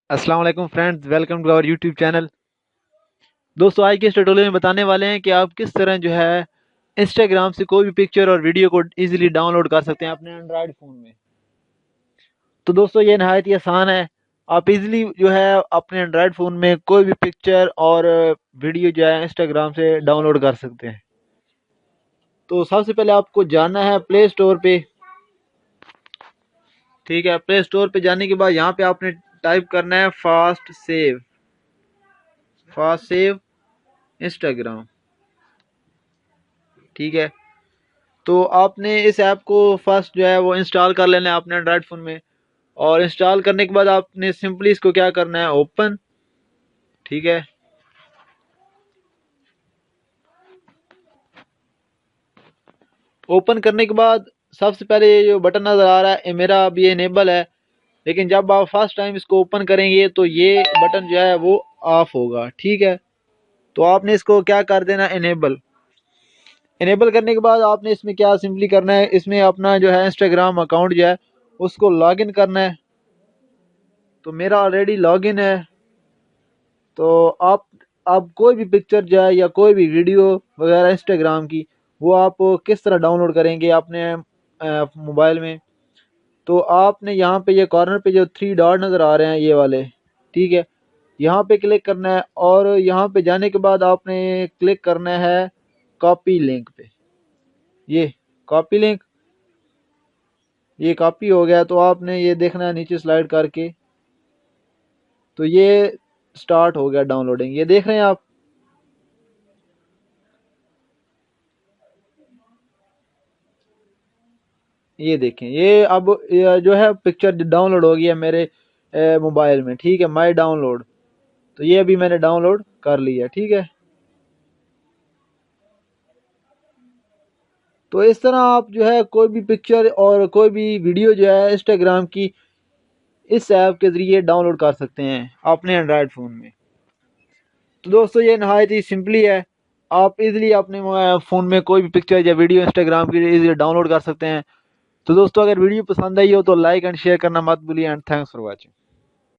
अस्सलाम वालेकुम friends, welcome to our YouTube channel. दोस्तों, आज के इस ट्यूटोरियल में बताने वाले हैं कि आप किस तरह जो है इंस्टाग्राम से कोई भी पिक्चर और वीडियो को इजीली डाउनलोड कर सकते हैं अपने एंड्रॉयड फ़ोन में। तो दोस्तों, ये नहायत ही आसान है। आप इजीली जो है अपने एंड्रॉयड फ़ोन में कोई भी पिक्चर और वीडियो जो है इंस्टाग्राम से डाउनलोड कर सकते हैं। तो सबसे पहले आपको जाना है प्ले स्टोर पे। ठीक है, प्ले स्टोर पे जाने के बाद यहाँ पे आपने टाइप करना है फास्ट सेव इंस्टाग्राम। ठीक है, तो आपने इस ऐप को फर्स्ट जो है वो इंस्टॉल कर लेना है अपने एंड्रॉयड फ़ोन में। और इंस्टॉल करने के बाद आपने सिंपली इसको क्या करना है, ओपन। ठीक है, ओपन करने के बाद सबसे पहले ये जो बटन नज़र आ रहा है, ये मेरा अभी इनेबल है, लेकिन जब आप फर्स्ट टाइम इसको ओपन करेंगे तो ये बटन जो है वो ऑफ होगा। ठीक है, तो आपने इसको क्या कर देना, इनेबल। इनेबल करने के बाद आपने इसमें क्या सिंपली करना है, इसमें अपना जो है इंस्टाग्राम अकाउंट जो है उसको लॉगिन करना है। तो मेरा ऑलरेडी लॉगिन है। तो आप कोई भी पिक्चर जो है या कोई भी वीडियो वगैरह इंस्टाग्राम की, वो आप किस तरह डाउनलोड करेंगे अपने मोबाइल में। तो आपने यहाँ पे ये कॉर्नर पे जो थ्री डॉट नज़र आ रहे हैं ये वाले, ठीक है, यहाँ पे क्लिक करना है। और यहाँ पे जाने के बाद आपने क्लिक करना है कॉपी लिंक पे। ये कॉपी लिंक, ये कॉपी हो गया। तो आपने ये देखना है नीचे स्लाइड करके, तो ये स्टार्ट हो गया डाउनलोडिंग, ये देख रहे हैं आप। ये देखें, ये अब ये जो है पिक्चर डाउनलोड हो गई है मेरे मोबाइल में। ठीक है, माई डाउनलोड, तो ये अभी मैंने डाउनलोड कर लिया। ठीक है, तो इस तरह आप जो है कोई भी पिक्चर और कोई भी वीडियो जो है इंस्टाग्राम की इस ऐप के ज़रिए डाउनलोड कर सकते हैं अपने एंड्रॉयड फ़ोन में। तो दोस्तों, ये नहायत ही सिंपली है। आप इजीली अपने फ़ोन में कोई भी पिक्चर या वीडियो इंस्टाग्राम की इजीली डाउनलोड कर सकते हैं। तो दोस्तों, अगर वीडियो पसंद आई हो तो लाइक एंड शेयर करना मत भूलिए। And thanks for watching.